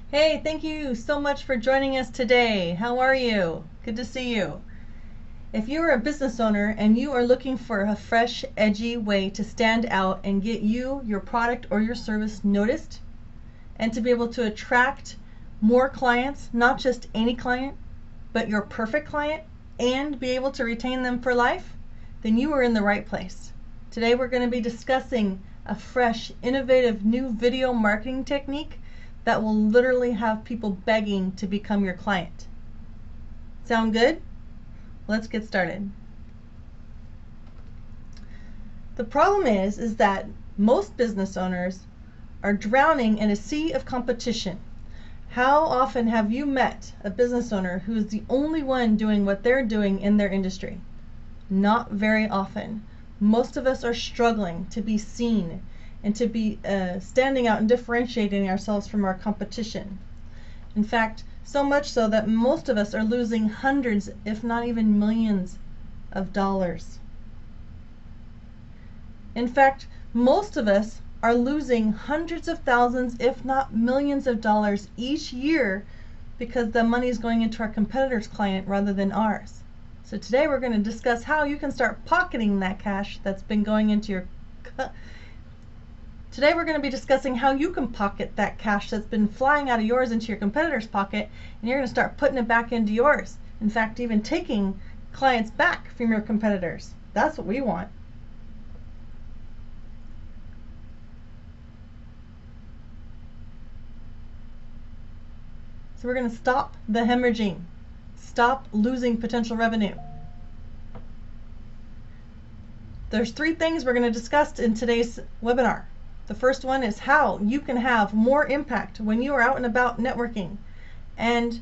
Hey, thank you so much for joining us today. How are you? Good to see you. If you are a business owner and you are looking for a fresh, edgy way to stand out and get you, your product, or your service noticed, and to be able to attract more clients, not just any client, but your perfect client, and be able to retain them for life, then you are in the right place. Today we're going to be discussing a fresh, innovative new video marketing technique that will literally have people begging to become your client. Sound good? Let's get started. The problem is that most business owners are drowning in a sea of competition. How often have you met a business owner who is the only one doing what they're doing in their industry? Not very often. Most of us are struggling to be seen and to be standing out and differentiating ourselves from our competition. In fact, so much so that most of us are losing hundreds, if not even millions of dollars. In fact, most of us are losing hundreds of thousands, if not millions of dollars each year because the money is going into our competitor's client rather than ours. So today we're going to discuss how you can start pocketing that cash that's been going into your Today we're going to be discussing how you can pocket that cash that's been flying out of yours into your competitor's pocket, and you're going to start putting it back into yours. In fact, even taking clients back from your competitors. That's what we want. So we're going to stop the hemorrhaging. Stop losing potential revenue. There's 3 things we're going to discuss in today's webinar. The first one is how you can have more impact when you are out and about networking and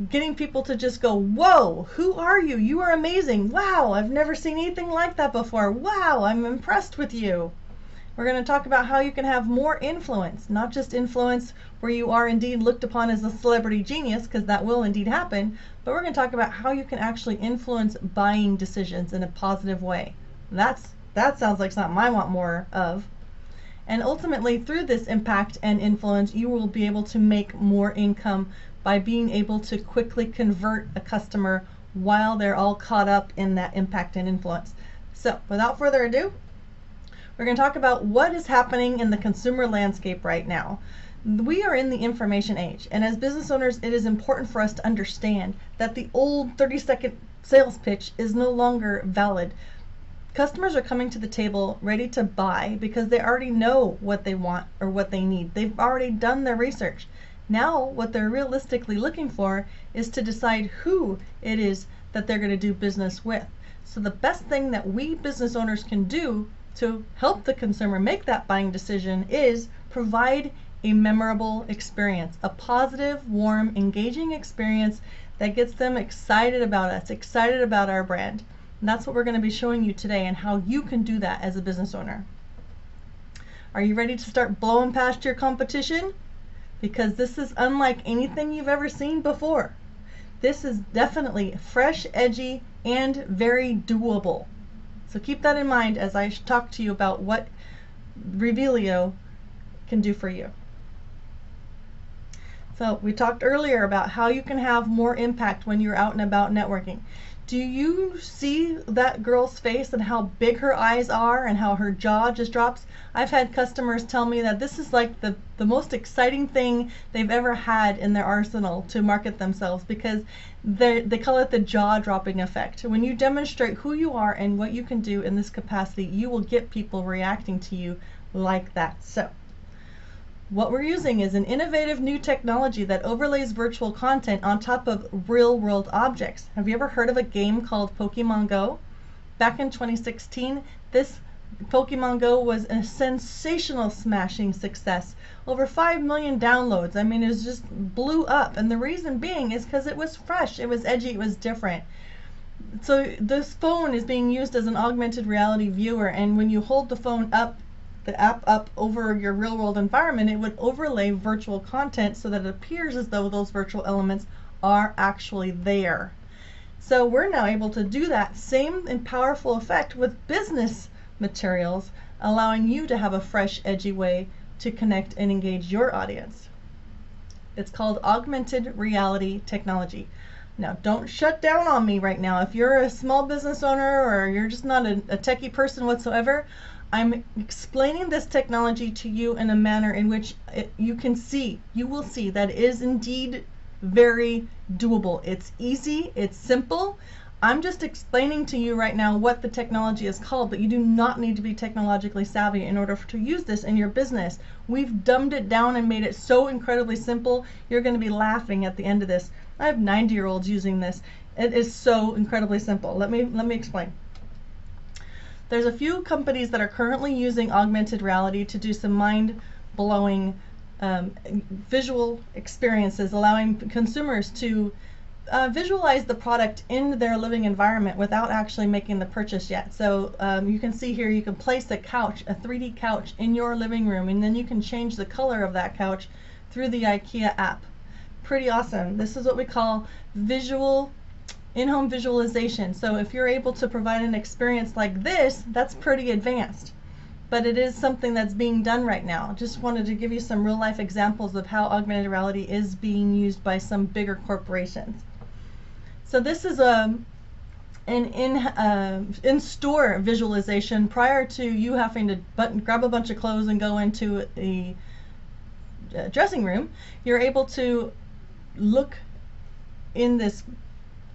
getting people to just go, whoa, who are you? You are amazing. Wow, I've never seen anything like that before. Wow, I'm impressed with you. We're going to talk about how you can have more influence, not just influence where you are indeed looked upon as a celebrity genius, because that will indeed happen, but we're going to talk about how you can actually influence buying decisions in a positive way. That sounds like something I want more of. And ultimately, through this impact and influence, you will be able to make more income by being able to quickly convert a customer while they're all caught up in that impact and influence. So without further ado, we're going to talk about what is happening in the consumer landscape right now. We are in the information age, and as business owners, it is important for us to understand that the old 30-second sales pitch is no longer valid. Customers are coming to the table ready to buy because they already know what they want or what they need. They've already done their research. Now what they're realistically looking for is to decide who it is that they're going to do business with. So the best thing that we business owners can do to help the consumer make that buying decision is provide a memorable experience, a positive, warm, engaging experience that gets them excited about us, excited about our brand. And that's what we're going to be showing you today, and how you can do that as a business owner. Are you ready to start blowing past your competition? Because this is unlike anything you've ever seen before. This is definitely fresh, edgy, and very doable. So keep that in mind as I talk to you about what REVEALiO can do for you. So we talked earlier about how you can have more impact when you're out and about networking. Do you see that girl's face and how big her eyes are and how her jaw just drops? I've had customers tell me that this is like the most exciting thing they've ever had in their arsenal to market themselves, because they call it the jaw dropping effect. When you demonstrate who you are and what you can do in this capacity, you will get people reacting to you like that. So what we're using is an innovative new technology that overlays virtual content on top of real world objects. Have you ever heard of a game called Pokemon Go? Back in 2016, this Pokemon Go was a sensational smashing success. Over 5 million downloads. I mean, it just blew up. And the reason being is because it was fresh, it was edgy, it was different. So this phone is being used as an augmented reality viewer, and when you hold the phone up, the app up over your real world environment, it would overlay virtual content so that it appears as though those virtual elements are actually there. So we're now able to do that same and powerful effect with business materials, allowing you to have a fresh, edgy way to connect and engage your audience. It's called augmented reality technology. Now, don't shut down on me right now. If you're a small business owner or you're just not a techie person whatsoever, I'm explaining this technology to you in a manner in which you will see that it is indeed very doable. It's easy, it's simple. I'm just explaining to you right now what the technology is called, but you do not need to be technologically savvy in order to use this in your business. We've dumbed it down and made it so incredibly simple, you're going to be laughing at the end of this. I have 90-year-olds using this. It is so incredibly simple. Let me explain. There's a few companies that are currently using augmented reality to do some mind-blowing visual experiences, allowing consumers to visualize the product in their living environment without actually making the purchase yet. So you can see here, you can place a couch, a 3D couch, in your living room, and then you can change the color of that couch through the IKEA app. Pretty awesome. This is what we call in-home visualization. So if you're able to provide an experience like this, that's pretty advanced. But it is something that's being done right now. Just wanted to give you some real-life examples of how augmented reality is being used by some bigger corporations. So this is an in-store visualization prior to you having to grab a bunch of clothes and go into a dressing room. You're able to look in this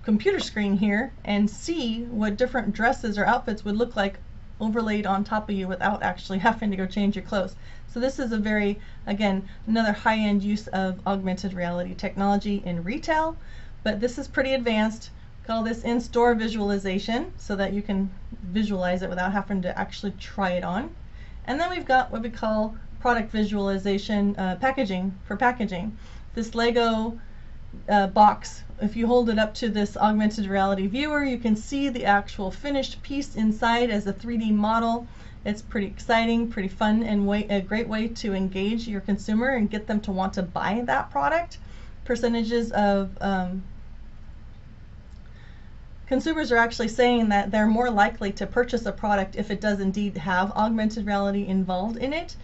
computer screen here and see what different dresses or outfits would look like overlaid on top of you without actually having to go change your clothes. So this is a very, again, another high-end use of augmented reality technology in retail, but this is pretty advanced. Call this in-store visualization so that you can visualize it without having to actually try it on. And then we've got what we call product visualization, packaging. This Lego box, if you hold it up to this augmented reality viewer, you can see the actual finished piece inside as a 3D model. It's pretty exciting, pretty fun, and a great way to engage your consumer and get them to want to buy that product. Percentages of consumers are actually saying that they're more likely to purchase a product if it does indeed have augmented reality involved in it.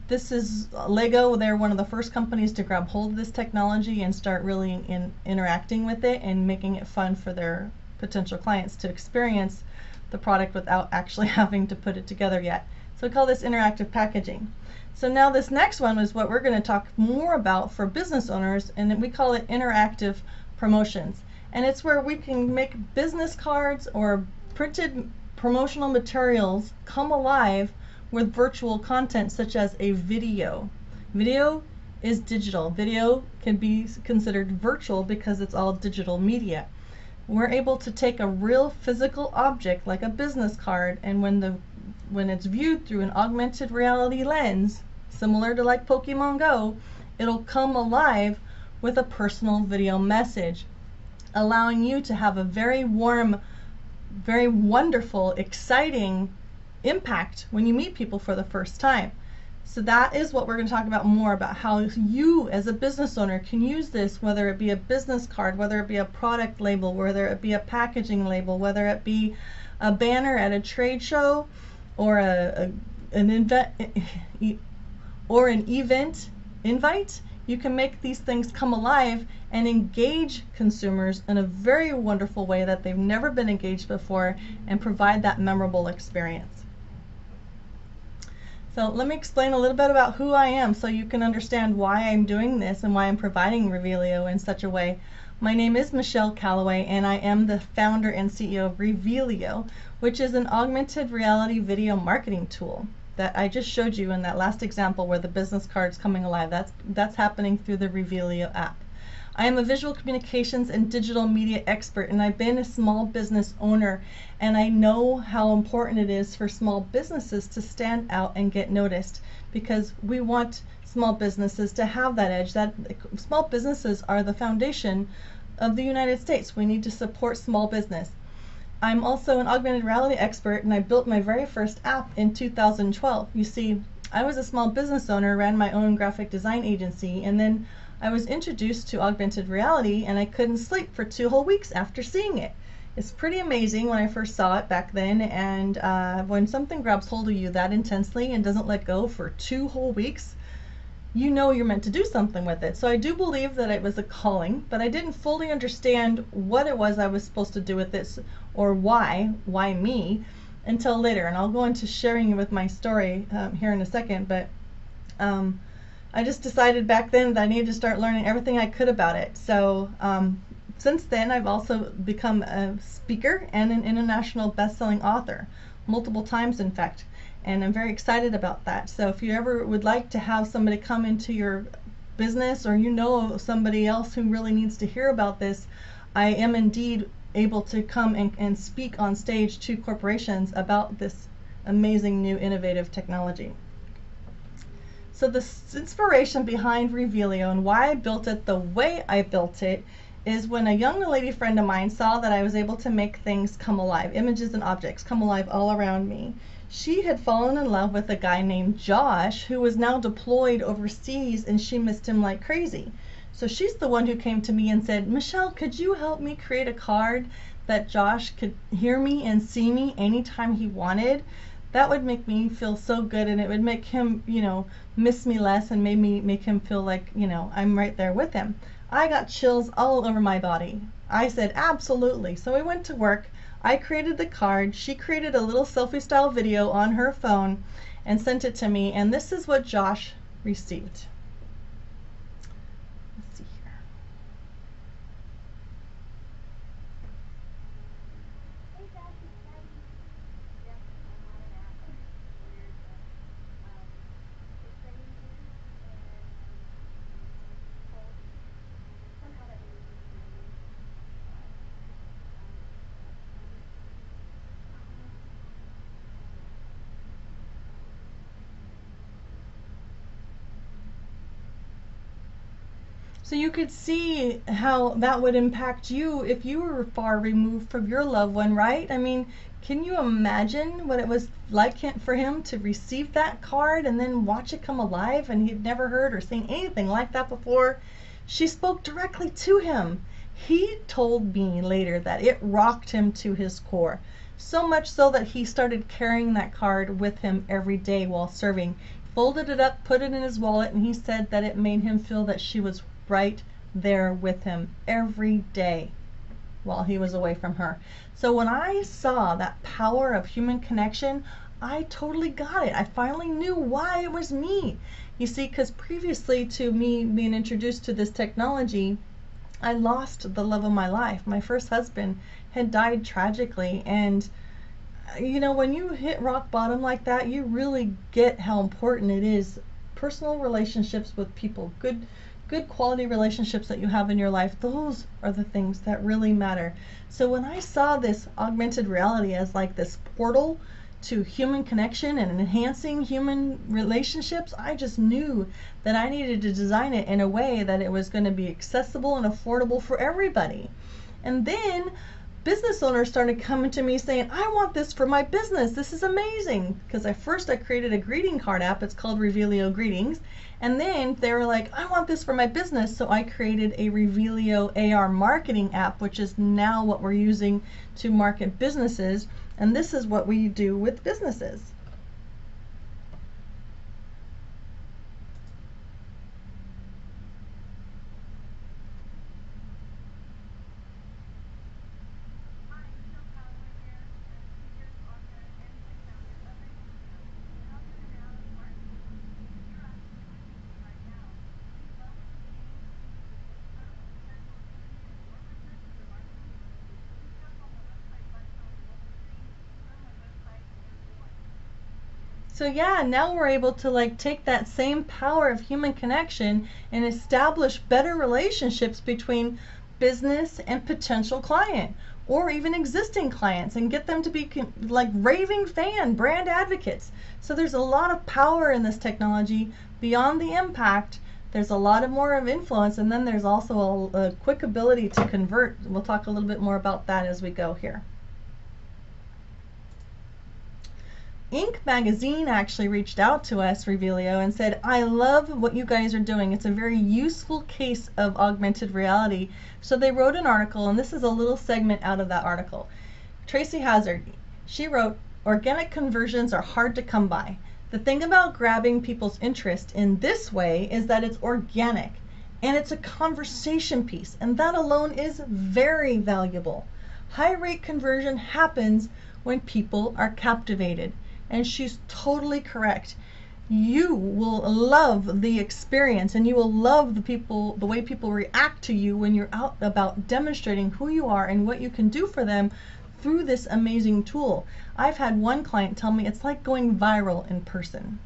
This is Lego. They're one of the first companies to grab hold of this technology and start really interacting with it and making it fun for their potential clients to experience the product without actually having to put it together yet. So we call this interactive packaging. So now this next one is what we're going to talk more about for business owners, and we call it interactive promotions. And it's where we can make business cards or printed promotional materials come alive with virtual content such as a video. Video is digital. Video can be considered virtual because it's all digital media. We're able to take a real physical object like a business card, and when it's viewed through an augmented reality lens, similar to like Pokemon Go, it'll come alive with a personal video message, allowing you to have a very warm, very wonderful, exciting impact when you meet people for the first time. So that is what we're going to talk about more about, how you as a business owner can use this, whether it be a business card, whether it be a product label, whether it be a packaging label, whether it be a banner at a trade show or an event invite. You can make these things come alive and engage consumers in a very wonderful way that they've never been engaged before and provide that memorable experience. So let me explain a little bit about who I am so you can understand why I'm doing this and why I'm providing REVEALiO in such a way. My name is Michele Callaway, and I am the founder and CEO of REVEALiO, which is an augmented reality video marketing tool that I just showed you in that last example where the business card's coming alive. That's happening through the REVEALiO app. I am a visual communications and digital media expert, and I've been a small business owner, and I know how important it is for small businesses to stand out and get noticed, because we want small businesses to have that edge. That small businesses are the foundation of the United States. We need to support small business. I'm also an augmented reality expert, and I built my very first app in 2012. You see, I was a small business owner, ran my own graphic design agency, and then I was introduced to augmented reality, and I couldn't sleep for 2 whole weeks after seeing it. It's pretty amazing when I first saw it back then, and when something grabs hold of you that intensely and doesn't let go for 2 whole weeks, you know you're meant to do something with it. So I do believe that it was a calling, but I didn't fully understand what it was I was supposed to do with this, or why me, until later. And I'll go into sharing with my story here in a second, but I just decided back then that I needed to start learning everything I could about it. So since then, I've also become a speaker and an international best-selling author, multiple times in fact, and I'm very excited about that. So if you ever would like to have somebody come into your business, or you know somebody else who really needs to hear about this, I am indeed able to come and speak on stage to corporations about this amazing new innovative technology. So the inspiration behind REVEALiO and why I built it the way I built it is when a young lady friend of mine saw that I was able to make things come alive, images and objects come alive all around me. She had fallen in love with a guy named Josh, who was now deployed overseas, and she missed him like crazy. So she's the one who came to me and said, Michelle, could you help me create a card that Josh could hear me and see me anytime he wanted? That would make me feel so good, and it would make him, you know, miss me less, and make him feel like, you know, I'm right there with him. I got chills all over my body. I said, absolutely. So we went to work. I created the card. She created a little selfie style video on her phone and sent it to me, and this is what Josh received. Let's see here. So you could see how that would impact you if you were far removed from your loved one, right? I mean, can you imagine what it was like for him to receive that card and then watch it come alive, and he'd never heard or seen anything like that before? She spoke directly to him. He told me later that it rocked him to his core, so much so that he started carrying that card with him every day while serving. Folded it up, put it in his wallet, and he said that it made him feel that she was right there with him every day while he was away from her. So when I saw that power of human connection, I totally got it. I finally knew why it was me. You see, because previously to me being introduced to this technology, I lost the love of my life. My first husband had died tragically, and you know, when you hit rock bottom like that, you really get how important it is. Personal relationships with people, good quality relationships that you have in your life, those are the things that really matter. So when I saw this augmented reality as like this portal to human connection and enhancing human relationships, I just knew that I needed to design it in a way that it was going to be accessible and affordable for everybody. And then business owners started coming to me saying, I want this for my business. This is amazing. Because I created a greeting card app. It's called REVEALiO Greetings. And then they were like, I want this for my business. So I created a REVEALiO AR marketing app, which is now what we're using to market businesses. And this is what we do with businesses. So yeah, now we're able to like take that same power of human connection and establish better relationships between business and potential client, or even existing clients, and get them to be like raving fan brand advocates. So there's a lot of power in this technology beyond the impact. There's a lot of more of influence, and then there's also a quick ability to convert. We'll talk a little bit more about that as we go here. Inc. magazine actually reached out to us, REVEALiO, and said, I love what you guys are doing. It's a very useful case of augmented reality. So they wrote an article, and this is a little segment out of that article. Tracy Hazard, she wrote, organic conversions are hard to come by. The thing about grabbing people's interest in this way is that it's organic and it's a conversation piece, and that alone is very valuable. High rate conversion happens when people are captivated, and she's totally correct. You will love the experience, and you will love the way people react to you when you're out about demonstrating who you are and what you can do for them through this amazing tool. I've had one client tell me it's like going viral in person.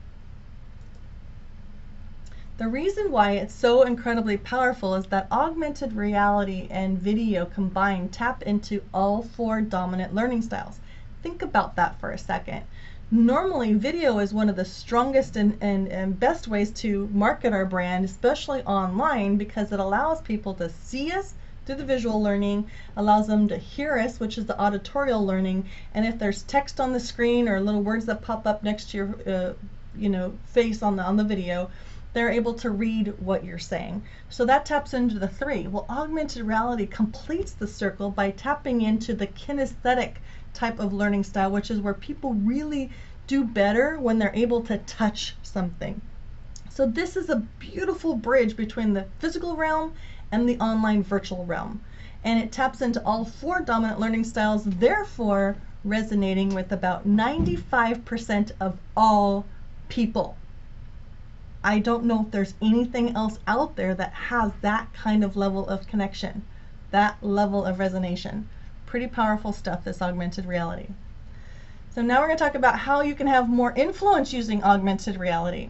The reason why it's so incredibly powerful is that augmented reality and video combined tap into all 4 dominant learning styles. Think about that for a second. Normally, video is one of the strongest and best ways to market our brand, especially online, because it allows people to see us through the visual learning, allows them to hear us, which is the auditorial learning, and if there's text on the screen or little words that pop up next to your face on the video, they're able to read what you're saying. So that taps into the 3. Well, augmented reality completes the circle by tapping into the kinesthetic type of learning style, which is where people really do better when they're able to touch something. So this is a beautiful bridge between the physical realm and the online virtual realm, and it taps into all 4 dominant learning styles, therefore resonating with about 95% of all people. I don't know if there's anything else out there that has that kind of level of connection, that level of resonation. Pretty powerful stuff, this augmented reality. So now we're going to talk about how you can have more influence using augmented reality.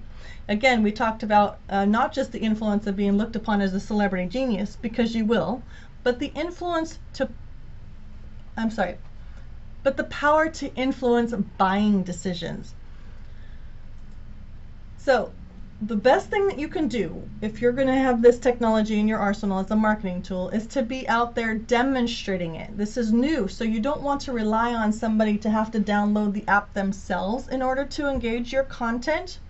Again, we talked about not just the influence of being looked upon as a celebrity genius, because you will, but the influence to, but the power to influence buying decisions. So the best thing that you can do if you're going to have this technology in your arsenal as a marketing tool is to be out there demonstrating it. This is new, so you don't want to rely on somebody to have to download the app themselves in order to engage your content.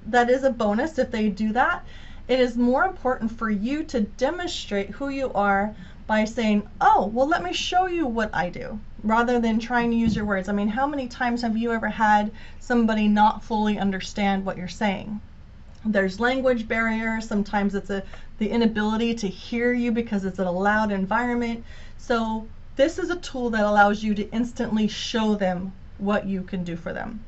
That is a bonus if they do that. It is more important for you to demonstrate who you are by saying, oh, well, let me show you what I do, rather than trying to use your words. I mean, how many times have you ever had somebody not fully understand what you're saying? There's language barriers. Sometimes it's the inability to hear you because it's in a loud environment. So this is a tool that allows you to instantly show them what you can do for them.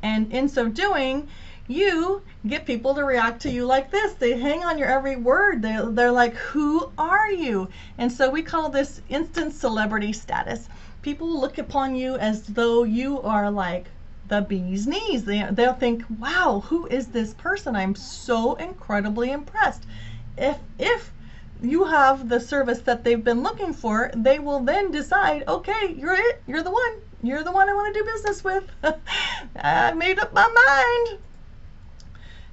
And in so doing, you get people to react to you like this. They hang on your every word. They're like, who are you? And so we call this instant celebrity status. People look upon you as though you are like the bee's knees. They'll think, wow, who is this person? I'm so incredibly impressed. If you have the service that they've been looking for, they will then decide, okay, you're it. You're the one. You're the one I want to do business with. I made up my mind.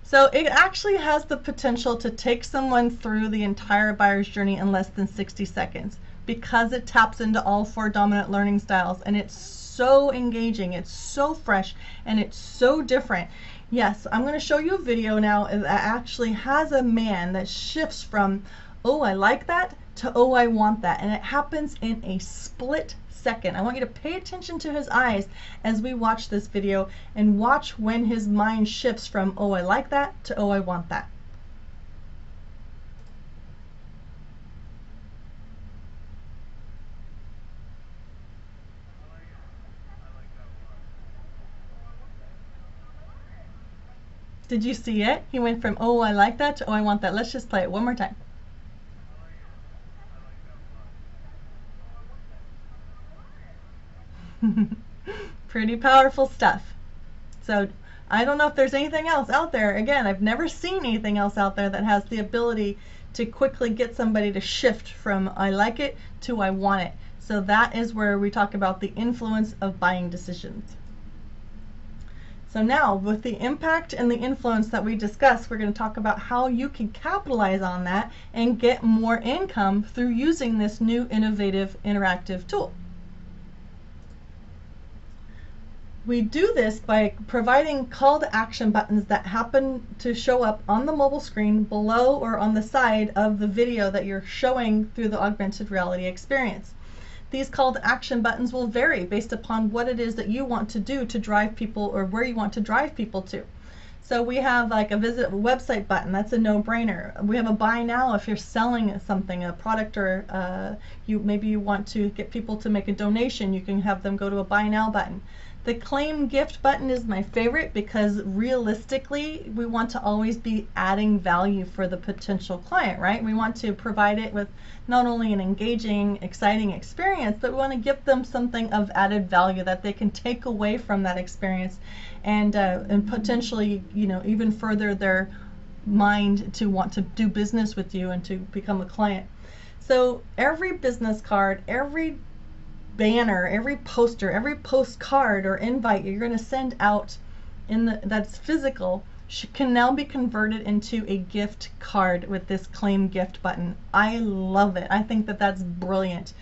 So it actually has the potential to take someone through the entire buyer's journey in less than 60 seconds because it taps into all 4 dominant learning styles, and it's so engaging, it's so fresh, and it's so different. Yes, I'm going to show you a video now that actually has a man that shifts from, oh, I like that, to, oh, I want that, and it happens in a split second. I want you to pay attention to his eyes as we watch this video and watch when his mind shifts from, oh, I like that, to, oh, I want that. Did you see it? He went from, oh, I like that, to, oh, I want that. Let's just play it one more time. Pretty powerful stuff. So I don't know if there's anything else out there. Again, I've never seen anything else out there that has the ability to quickly get somebody to shift from I like it to I want it. So that is where we talk about the influence of buying decisions. So now, with the impact and the influence that we discussed, we're going to talk about how you can capitalize on that and get more income through using this new innovative interactive tool. We do this by providing call to action buttons that happen to show up on the mobile screen below or on the side of the video that you're showing through the augmented reality experience. These call to action buttons will vary based upon what it is that you want to do to drive people, or where you want to drive people to. So we have like a visit website button. That's a no-brainer. We have a buy now if you're selling something, a product, or maybe you want to get people to make a donation. You can have them go to a buy now button. The claim gift button is my favorite because realistically, we want to always be adding value for the potential client, right? We want to provide it with not only an engaging, exciting experience, but we want to give them something of added value that they can take away from that experience and potentially, you know, even further their mind to want to do business with you and to become a client. So every business card, every banner, every poster, every postcard or invite you're going to send out that's physical can now be converted into a gift card with this claim gift button. I love it. I think that that's brilliant.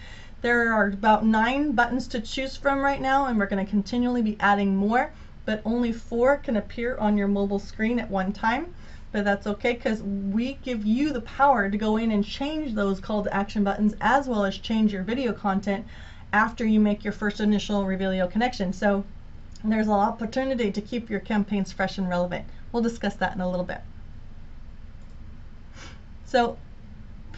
There are about 9 buttons to choose from right now, and we're going to continually be adding more, but only 4 can appear on your mobile screen at one time. But that's okay, because we give you the power to go in and change those call to action buttons, as well as change your video content after you make your first initial REVEALiO connection. So there's an opportunity to keep your campaigns fresh and relevant. We'll discuss that in a little bit. So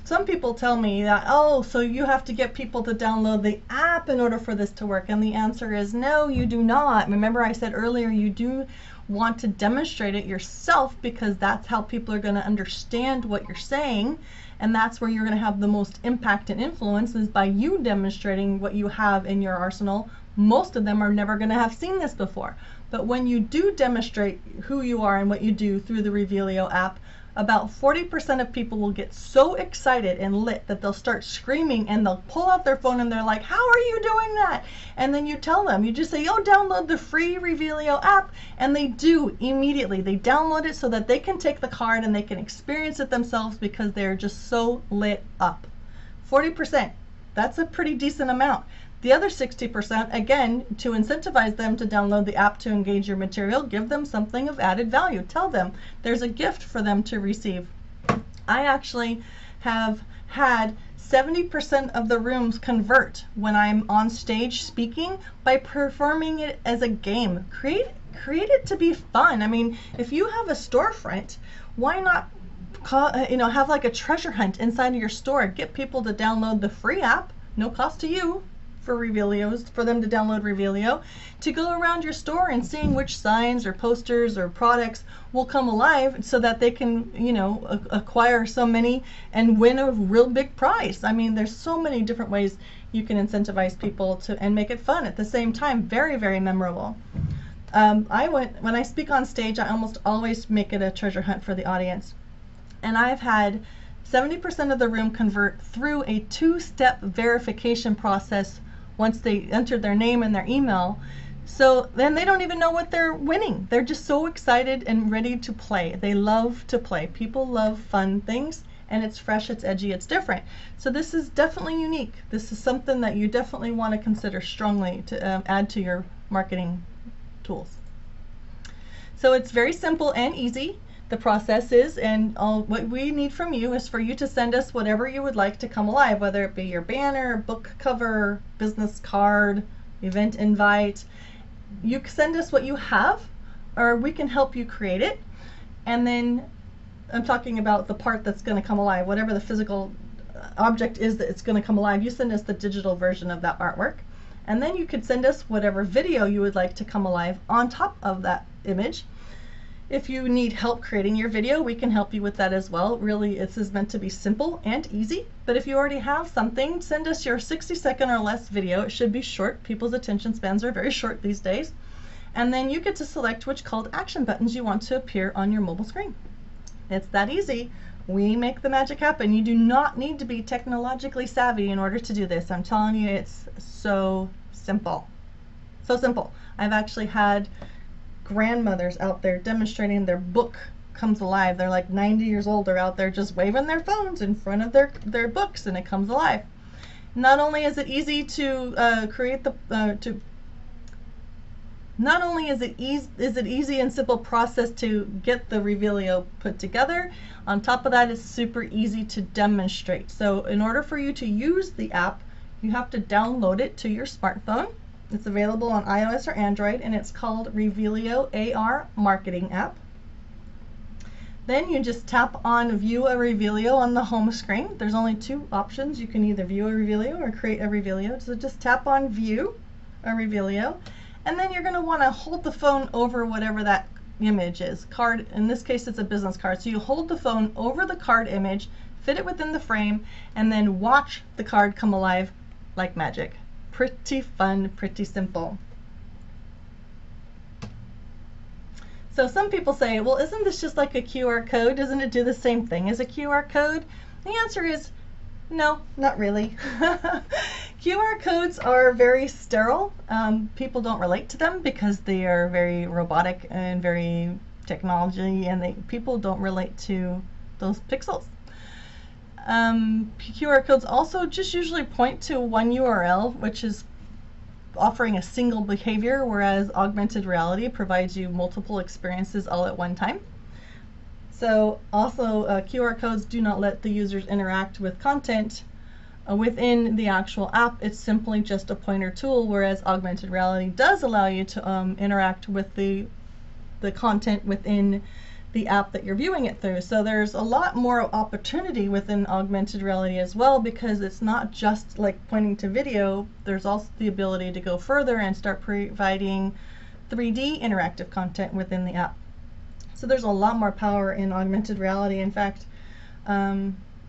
some people tell me that, oh, so you have to get people to download the app in order for this to work. And the answer is no, you do not. Remember I said earlier, you do want to demonstrate it yourself, because that's how people are going to understand what you're saying. And that's where you're going to have the most impact and influence, is by you demonstrating what you have in your arsenal. Most of them are never going to have seen this before. But when you do demonstrate who you are and what you do through the REVEALiO app, about 40% of people will get so excited and lit that they'll start screaming, and they'll pull out their phone and they're like, how are you doing that? And then you tell them, you just say, yo, download the free REVEALiO app, and they do immediately. They download it so that they can take the card and they can experience it themselves, because they're just so lit up. 40%, that's a pretty decent amount. The other 60%, again, to incentivize them to download the app to engage your material, give them something of added value. Tell them there's a gift for them to receive. I actually have had 70% of the rooms convert when I'm on stage speaking by performing it as a game. Create it to be fun. I mean, if you have a storefront, why not have like a treasure hunt inside of your store? Get people to download the free app, no cost to you, for REVEALiOs, for them to download REVEALiO, to go around your store and seeing which signs or posters or products will come alive, so that they can, you know, acquire so many and win a real big prize. I mean, there's so many different ways you can incentivize people to and make it fun at the same time. Very, very memorable. When I speak on stage, I almost always make it a treasure hunt for the audience. And I've had 70% of the room convert through a 2-step verification process once they entered their name and their email. So then they don't even know what they're winning. They're just so excited and ready to play. They love to play. People love fun things, and it's fresh, it's edgy, it's different. So this is definitely unique. This is something that you definitely want to consider strongly to add to your marketing tools. So it's very simple and easy. The process is, and what we need from you is for you to send us whatever you would like to come alive, whether it be your banner, book cover, business card, event invite. You send us what you have, or we can help you create it. And then I'm talking about the part that's going to come alive, whatever the physical object is that it's going to come alive. You send us the digital version of that artwork, and then you could send us whatever video you would like to come alive on top of that image. If you need help creating your video, we can help you with that as well. Really, this is meant to be simple and easy. But if you already have something, send us your 60-second or less video. It should be short. People's attention spans are very short these days. And then you get to select which call to action buttons you want to appear on your mobile screen. It's that easy. We make the magic happen. You do not need to be technologically savvy in order to do this. I'm telling you, it's so simple. So simple. I've actually had grandmothers out there demonstrating their book comes alive. They're like 90 years old. They're out there just waving their phones in front of their books, and it comes alive. Not only is it easy to create the not only is it easy and simple process to get the REVEALiO put together, on top of that, it's super easy to demonstrate. So in order for you to use the app, you have to download it to your smartphone. It's available on iOS or Android, and it's called REVEALiO AR Marketing App. Then you just tap on View a REVEALiO on the home screen. There's only two options. You can either view a REVEALiO or create a REVEALiO. So just tap on View a REVEALiO, and then you're going to want to hold the phone over whatever that image is. Card, in this case it's a business card. So you hold the phone over the card image, fit it within the frame, and then watch the card come alive like magic. Pretty fun, pretty simple. So some people say, well, isn't this just like a QR code? Doesn't it do the same thing as a QR code? The answer is no, not really. QR codes are very sterile. People don't relate to them because they are very robotic and very technology, and people don't relate to those pixels. QR codes also just usually point to one URL, which is offering a single behavior, whereas augmented reality provides you multiple experiences all at one time. So also QR codes do not let the users interact with content within the actual app. It's simply just a pointer tool, whereas augmented reality does allow you to interact with the content within the app that you're viewing it through. So there's a lot more opportunity within augmented reality as well, because it's not just like pointing to video. There's also the ability to go further and start providing 3D interactive content within the app. So there's a lot more power in augmented reality. In fact,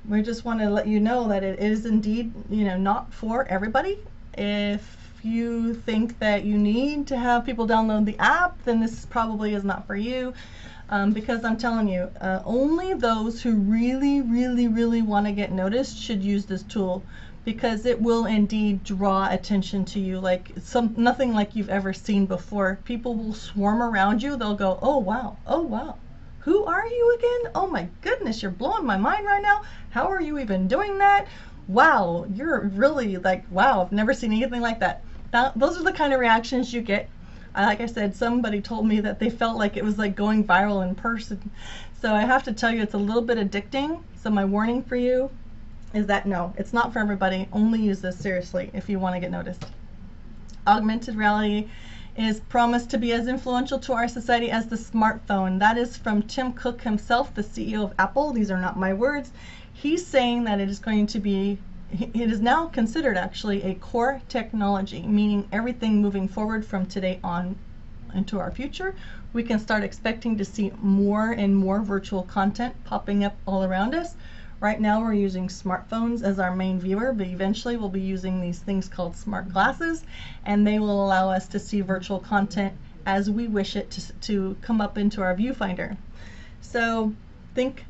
we just want to let you know that it is indeed, not for everybody. If you think that you need to have people download the app, then this probably is not for you. Because I'm telling you, only those who really, really, really want to get noticed should use this tool, because it will indeed draw attention to you like nothing like you've ever seen before. People will swarm around you. They'll go, oh wow, oh wow, who are you again? Oh my goodness, you're blowing my mind right now. How are you even doing that? Wow, you're really like, wow, I've never seen anything like that. Now, those are the kind of reactions you get. Like I said, somebody told me that they felt like it was like going viral in person. So I have to tell you, it's a little bit addicting. So my warning for you is that no, it's not for everybody. Only use this seriously if you want to get noticed. Augmented reality is promised to be as influential to our society as the smartphone. That is from Tim Cook himself, the CEO of Apple. These are not my words. He's saying that it is going to be, it is now considered actually a core technology, meaning everything moving forward from today on into our future, we can start expecting to see more and more virtual content popping up all around us. Right now we're using smartphones as our main viewer, but eventually we'll be using these things called smart glasses, and they will allow us to see virtual content as we wish it to come up into our viewfinder. So think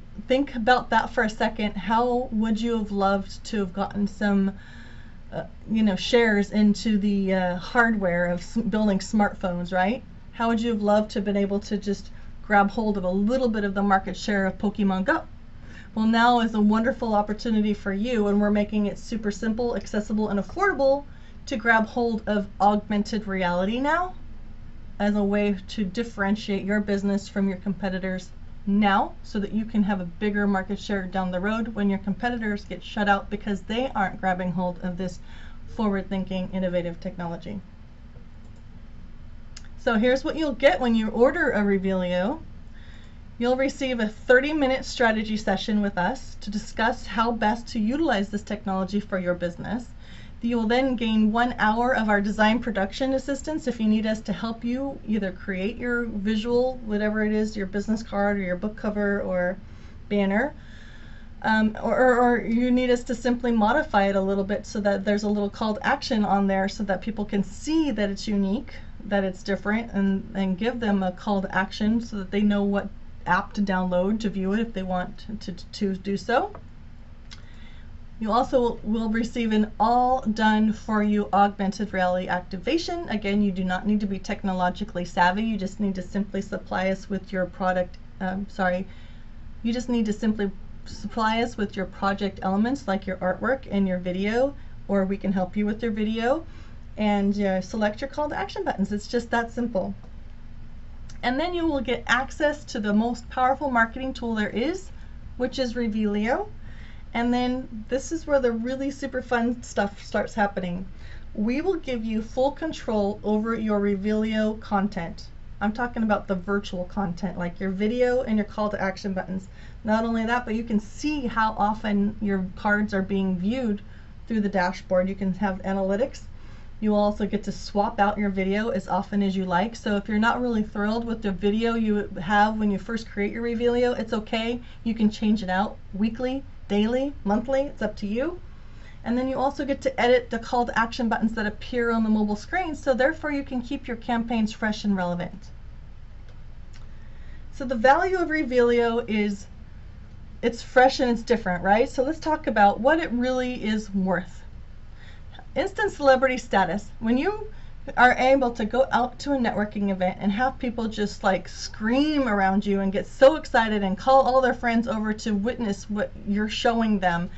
about that for a second. How would you have loved to have gotten some shares into the hardware of building smartphones, right? How would you have loved to have been able to just grab hold of a little bit of the market share of Pokemon Go? Well, now is a wonderful opportunity for you, and we're making it super simple, accessible, and affordable to grab hold of augmented reality now as a way to differentiate your business from your competitors now, so that you can have a bigger market share down the road when your competitors get shut out because they aren't grabbing hold of this forward-thinking, innovative technology. So here's what you'll get when you order a REVEALiO. You'll receive a 30-minute strategy session with us to discuss how best to utilize this technology for your business. You will then gain 1 hour of our design production assistance if you need us to help you either create your visual, whatever it is, your business card or your book cover or banner, or you need us to simply modify it a little bit so that there's a little call to action on there so that people can see that it's unique, that it's different, and give them a call to action so that they know what app to download to view it if they want to do so. You also will receive an all done for you augmented reality activation. Again, you do not need to be technologically savvy. You just need to simply supply us with your product. You just need to simply supply us with your project elements like your artwork and your video, or we can help you with your video, and select your call to action buttons. It's just that simple. And then you will get access to the most powerful marketing tool there is, which is REVEALiO. And then this is where the really super fun stuff starts happening. We will give you full control over your REVEALiO content. I'm talking about the virtual content, like your video and your call to action buttons. Not only that, but you can see how often your cards are being viewed through the dashboard. You can have analytics. You will also get to swap out your video as often as you like. So if you're not really thrilled with the video you have when you first create your REVEALiO, it's okay. You can change it out weekly, daily, monthly. It's up to you. And then you also get to edit the call to action buttons that appear on the mobile screen, so therefore you can keep your campaigns fresh and relevant. So the value of REVEALiO is it's fresh and it's different, right? So let's talk about what it really is worth. Instant celebrity status. When you are able to go out to a networking event and have people just like scream around you and get so excited and call all their friends over to witness what you're showing them,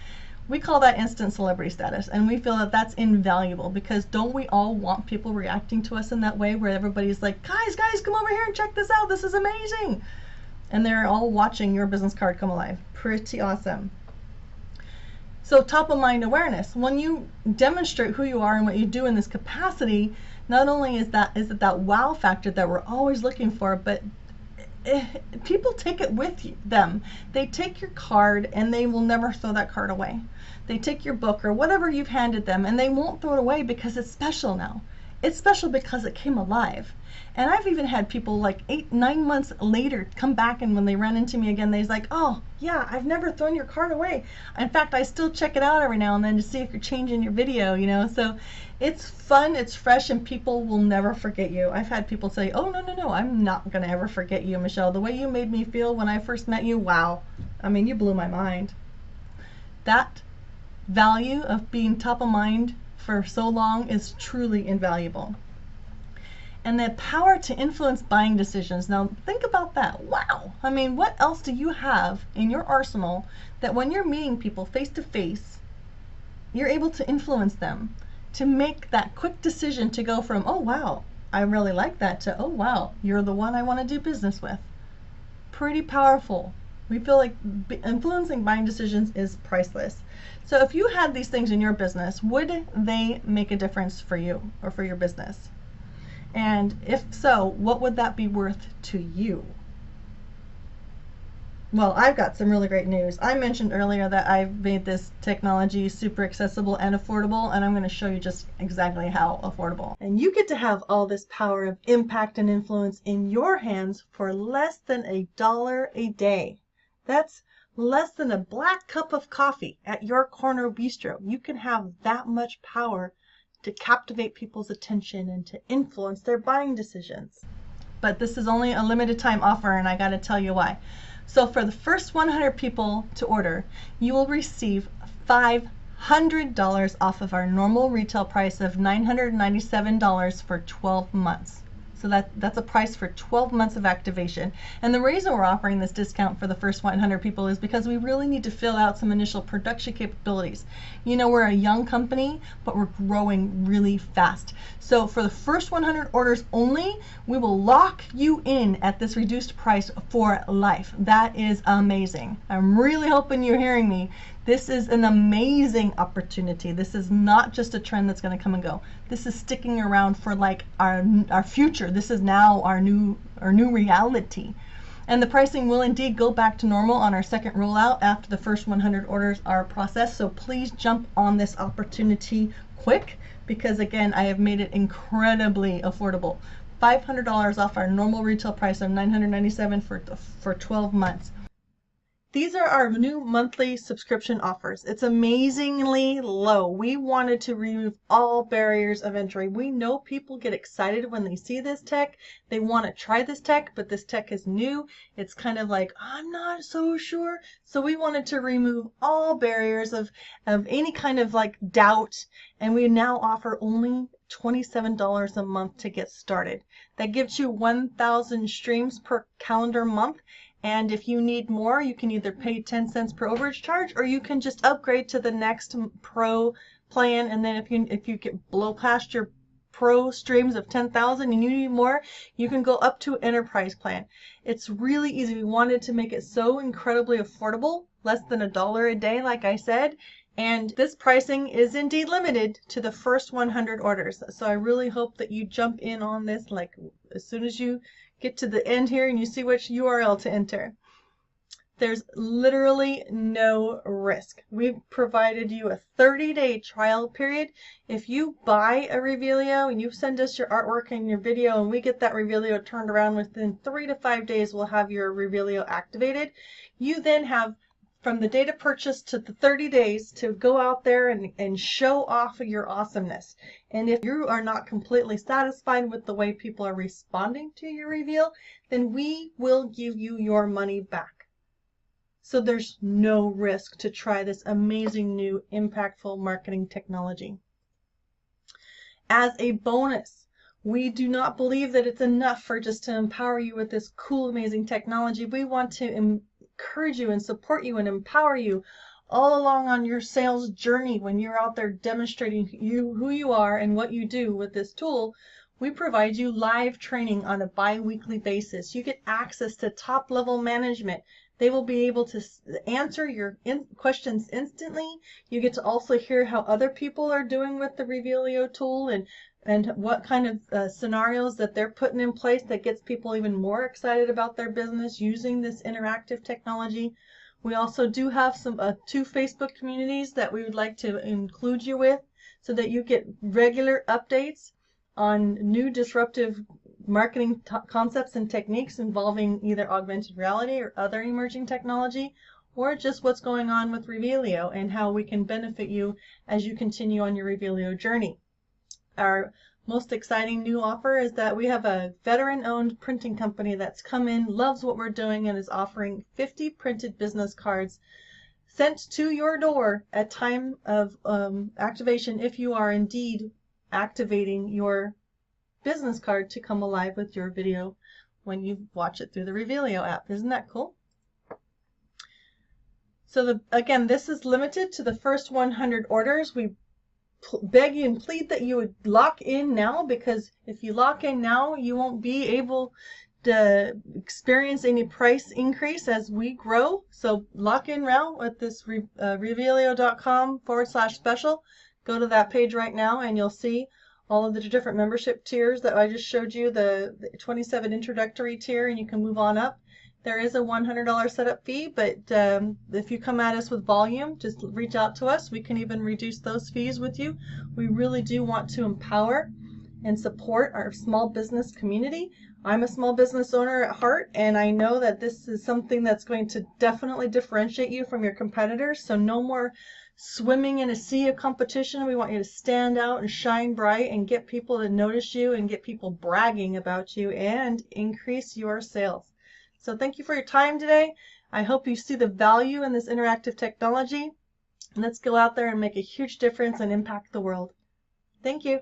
we call that instant celebrity status, and we feel that that's invaluable, because don't we all want people reacting to us in that way, where everybody's like, guys, come over here and check this out, this is amazing, and they're all watching your business card come alive. Pretty awesome. So top of mind awareness. When you demonstrate who you are and what you do in this capacity, not only is it that wow factor that we're always looking for, but people take it with them. They take your card and they will never throw that card away. They take your book or whatever you've handed them and they won't throw it away because it's special now. It's special because it came alive. And I've even had people like 8-9 months later come back, and when they run into me again, they're like, oh yeah, I've never thrown your card away. In fact, I still check it out every now and then to see if you're changing your video, you know. So it's fun, it's fresh, and people will never forget you. I've had people say, oh no, I'm not gonna ever forget you, Michelle. The way you made me feel when I first met you, wow. I mean, you blew my mind. That value of being top of mind for so long is truly invaluable. And the power to influence buying decisions. Now think about that. Wow. I mean, what else do you have in your arsenal that when you're meeting people face to face, you're able to influence them to make that quick decision to go from, oh wow, I really like that, to, oh wow, you're the one I want to do business with. Pretty powerful. We feel like influencing buying decisions is priceless. So if you had these things in your business, would they make a difference for you or for your business? And if so, what would that be worth to you? Well, I've got some really great news. I mentioned earlier that I've made this technology super accessible and affordable, and I'm going to show you just exactly how affordable. And you get to have all this power of impact and influence in your hands for less than $1 a day. That's less than a black cup of coffee at your corner bistro. You can have that much power to captivate people's attention and to influence their buying decisions. But this is only a limited time offer, and I got to tell you why. So for the first 100 people to order, you will receive $500 off of our normal retail price of $997 for 12 months. So that's a price for 12 months of activation. And the reason we're offering this discount for the first 100 people is because we really need to fill out some initial production capabilities. You know, we're a young company, but we're growing really fast. So for the first 100 orders only, we will lock you in at this reduced price for life. That is amazing. I'm really hoping you're hearing me. This is an amazing opportunity. This is not just a trend that's going to come and go. This is sticking around for like our future. This is now our new reality. And the pricing will indeed go back to normal on our second rollout after the first 100 orders are processed. So please jump on this opportunity quick, because again, I have made it incredibly affordable. $500 off our normal retail price of $997 for 12 months. These are our new monthly subscription offers. It's amazingly low. We wanted to remove all barriers of entry. We know people get excited when they see this tech. They want to try this tech, but this tech is new. It's kind of like, I'm not so sure. So we wanted to remove all barriers of any kind of like doubt. And we now offer only $27 a month to get started. That gives you 1,000 streams per calendar month. And if you need more, you can either pay 10 cents per overage charge, or you can just upgrade to the next pro plan. And then if you get blow past your pro streams of 10,000 and you need more, you can go up to enterprise plan. It's really easy. We wanted to make it so incredibly affordable, less than $1 a day, like I said. And this pricing is indeed limited to the first 100 orders. So I really hope that you jump in on this like as soon as you get to the end here and you see which URL to enter. There's literally no risk. We've provided you a 30-day trial period. If you buy a REVEALiO and you send us your artwork and your video and we get that REVEALiO turned around within 3 to 5 days, we'll have your REVEALiO activated. You then have from the date of purchase to the 30 days to go out there and show off your awesomeness. And if you are not completely satisfied with the way people are responding to your reveal, then we will give you your money back. So there's no risk to try this amazing new impactful marketing technology. As a bonus, we do not believe that it's enough for just to empower you with this cool, amazing technology. We want to encourage you and support you and empower you all along on your sales journey when you're out there demonstrating who you are and what you do with this tool. We provide you live training on a bi-weekly basis. You get access to top-level management. They will be able to answer your questions instantly. You get to also hear how other people are doing with the REVEALiO tool and what kind of scenarios that they're putting in place that gets people even more excited about their business using this interactive technology. We also do have some 2 Facebook communities that we would like to include you with so that you get regular updates on new disruptive marketing concepts and techniques involving either augmented reality or other emerging technology, or just what's going on with REVEALiO and how we can benefit you as you continue on your REVEALiO journey. Our most exciting new offer is that we have a veteran-owned printing company that's come in, loves what we're doing, and is offering 50 printed business cards sent to your door at time of activation if you are indeed activating your business card to come alive with your video when you watch it through the REVEALiO app. Isn't that cool? So again, this is limited to the first 100 orders. We beg you and plead that you would lock in now, because if you lock in now, you won't be able to experience any price increase as we grow. So lock in now with this revealio.com/special. Go to that page right now and you'll see all of the different membership tiers that I just showed you, the 27 introductory tier, and you can move on up. There is a $100 setup fee, but if you come at us with volume, just reach out to us. We can even reduce those fees with you. We really do want to empower and support our small business community. I'm a small business owner at heart, and I know that this is something that's going to definitely differentiate you from your competitors. So no more swimming in a sea of competition. We want you to stand out and shine bright and get people to notice you and get people bragging about you and increase your sales. So thank you for your time today. I hope you see the value in this interactive technology. Let's go out there and make a huge difference and impact the world. Thank you.